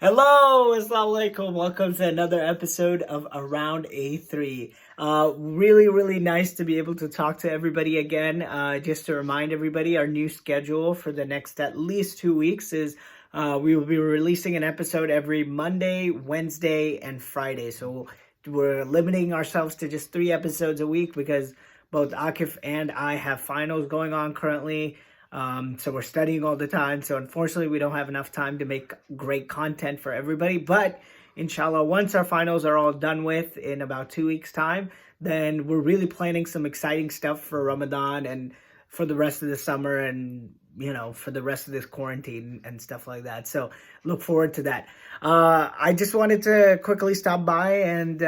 Hello, assalamu alaikum. Welcome to another episode of Around A3. Really nice to be able to talk to everybody again. Just to remind everybody, our new schedule for the next at least 2 weeks is we will be releasing an episode every Monday, Wednesday, and Friday. So we're limiting ourselves to just 3 episodes a week because both Akif and I have finals going on currently. So we're studying all the time. So unfortunately, we don't have enough time to make great content for everybody. But inshallah, once our finals are all done with in about 2 weeks' time, then we're really planning some exciting stuff for Ramadan and for the rest of the summer and, for the rest of this quarantine and stuff like that. So look forward to that. I just wanted to quickly stop by and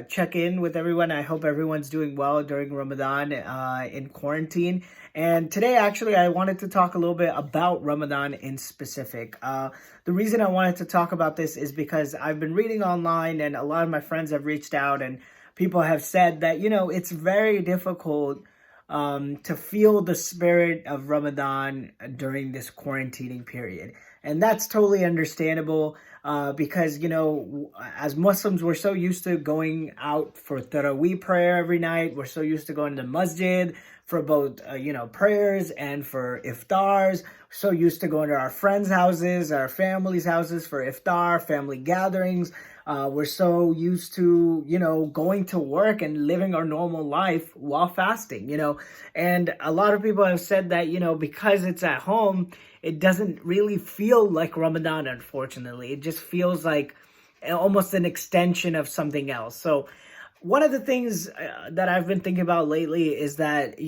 check in with everyone. I hope everyone's doing well during Ramadan in quarantine. And today, actually, I wanted to talk a little bit about Ramadan in specific. The reason I wanted to talk about this is because I've been reading online and a lot of my friends have reached out and people have said that, it's very difficult to feel the spirit of Ramadan during this quarantining period. And that's totally understandable because, as Muslims, we're so used to going out for Taraweeh prayer every night. We're so used to going to masjid for both, prayers and for iftars. So used to going to our friends' houses, our families' houses for iftar, family gatherings. We're so used to, going to work and living our normal life while fasting, And a lot of people have said that, because it's at home, it doesn't really feel like Ramadan, unfortunately. It just feels like almost an extension of something else. So one of the things that I've been thinking about lately is that,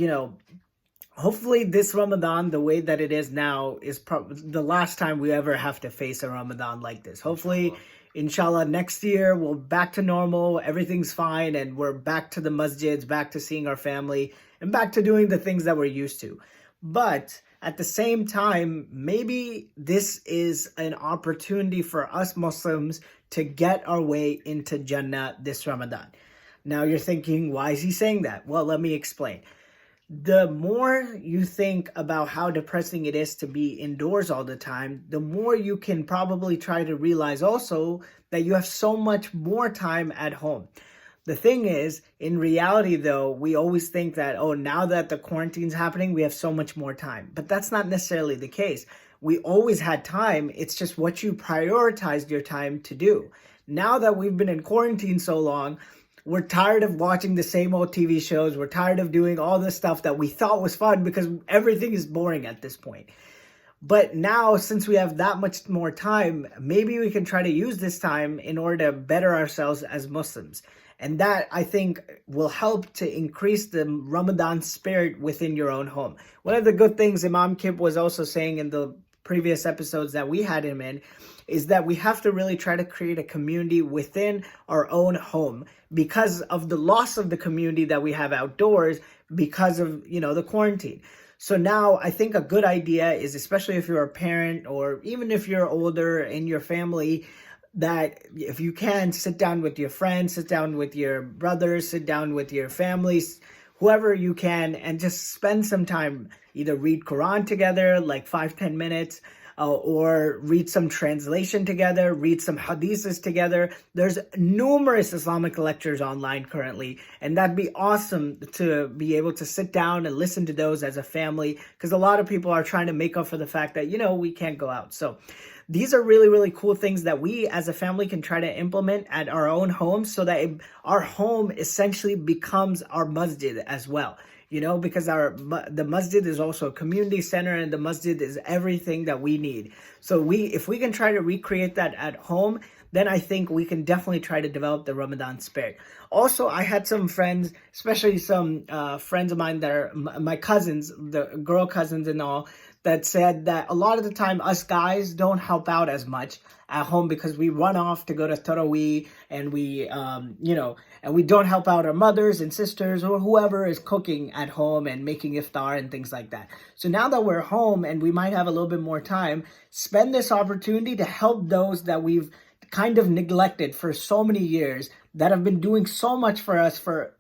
hopefully this Ramadan, the way that it is now, is probably the last time we ever have to face a Ramadan like this. Hopefully, inshallah, next year we're back to normal, everything's fine, and we're back to the masjids, back to seeing our family, and back to doing the things that we're used to. But at the same time, maybe this is an opportunity for us Muslims to get our way into Jannah this Ramadan. Now you're thinking, why is he saying that? Well, let me explain. The more you think about how depressing it is to be indoors all the time, the more you can probably try to realize also that you have so much more time at home. The thing is, in reality though, we always think that, now that the quarantine's happening, we have so much more time. But that's not necessarily the case. We always had time. It's just what you prioritized your time to do. Now that we've been in quarantine so long, we're tired of watching the same old TV shows. We're tired of doing all the stuff that we thought was fun because everything is boring at this point. But now, since we have that much more time, maybe we can try to use this time in order to better ourselves as Muslims. And that, I think, will help to increase the Ramadan spirit within your own home. One of the good things Imam Kip was also saying in the previous episodes that we had him in is that we have to really try to create a community within our own home because of the loss of the community that we have outdoors because of, the quarantine. So now I think a good idea is, especially if you're a parent or even if you're older in your family, that if you can sit down with your friends, sit down with your brothers, sit down with your families, whoever you can, and just spend some time, either read Quran together, like 5-10 minutes, or read some translation together, read some hadiths together. There's numerous Islamic lectures online currently, and that'd be awesome to be able to sit down and listen to those as a family, because a lot of people are trying to make up for the fact that, we can't go out. So these are really cool things that we as a family can try to implement at our own homes so that our home essentially becomes our masjid as well. Because the masjid is also a community center and the masjid is everything that we need. So if we can try to recreate that at home, then I think we can definitely try to develop the Ramadan spirit. Also, I had some friends, especially some friends of mine that are my cousins, the girl cousins and all, that said that a lot of the time us guys don't help out as much at home because we run off to go to Taraweeh and we don't help out our mothers and sisters or whoever is cooking at home and making iftar and things like that. So now that we're home and we might have a little bit more time, spend this opportunity to help those that we've kind of neglected for so many years, that have been doing so much for us for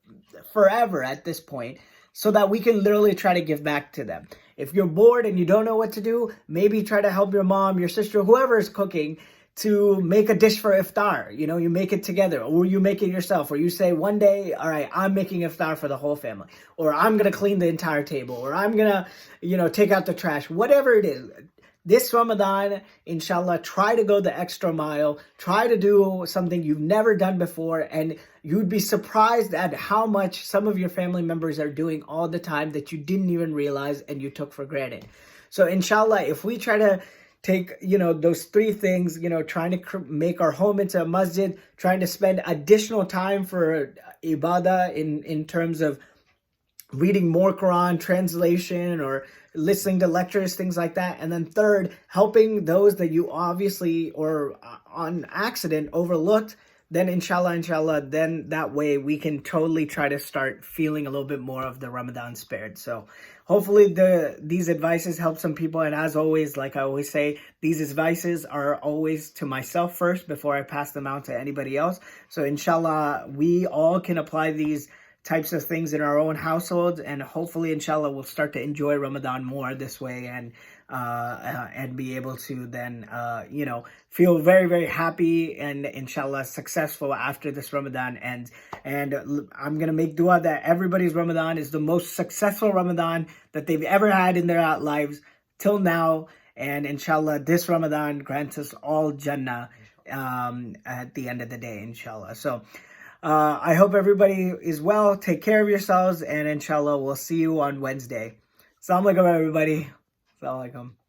forever at this point, so that we can literally try to give back to them. If you're bored and you don't know what to do, maybe try to help your mom, your sister, whoever is cooking, to make a dish for iftar. You know, you make it together, or you make it yourself, or you say one day, all right, I'm making iftar for the whole family, or I'm going to clean the entire table, or I'm going to, take out the trash, whatever it is. This Ramadan, inshallah, try to go the extra mile, try to do something you've never done before, and you'd be surprised at how much some of your family members are doing all the time that you didn't even realize and you took for granted. So inshallah, if we try to take, those three things, trying to make our home into a masjid, trying to spend additional time for ibadah in terms of reading more Quran translation or listening to lectures, things like that. And then third, helping those that you obviously or on accident overlooked, then inshallah, then that way we can totally try to start feeling a little bit more of the Ramadan spirit. So hopefully these advices help some people. And as always, like I always say, these advices are always to myself first before I pass them out to anybody else. So inshallah, we all can apply these types of things in our own households, and hopefully inshallah we'll start to enjoy Ramadan more this way, and be able to then feel very, very happy and inshallah successful after this Ramadan ends. And I'm gonna make dua that everybody's Ramadan is the most successful Ramadan that they've ever had in their lives till now, and inshallah this Ramadan grants us all Jannah at the end of the day, inshallah. So I hope everybody is well. Take care of yourselves, and inshallah, we'll see you on Wednesday. Assalamu alaikum, everybody. Assalamu alaikum.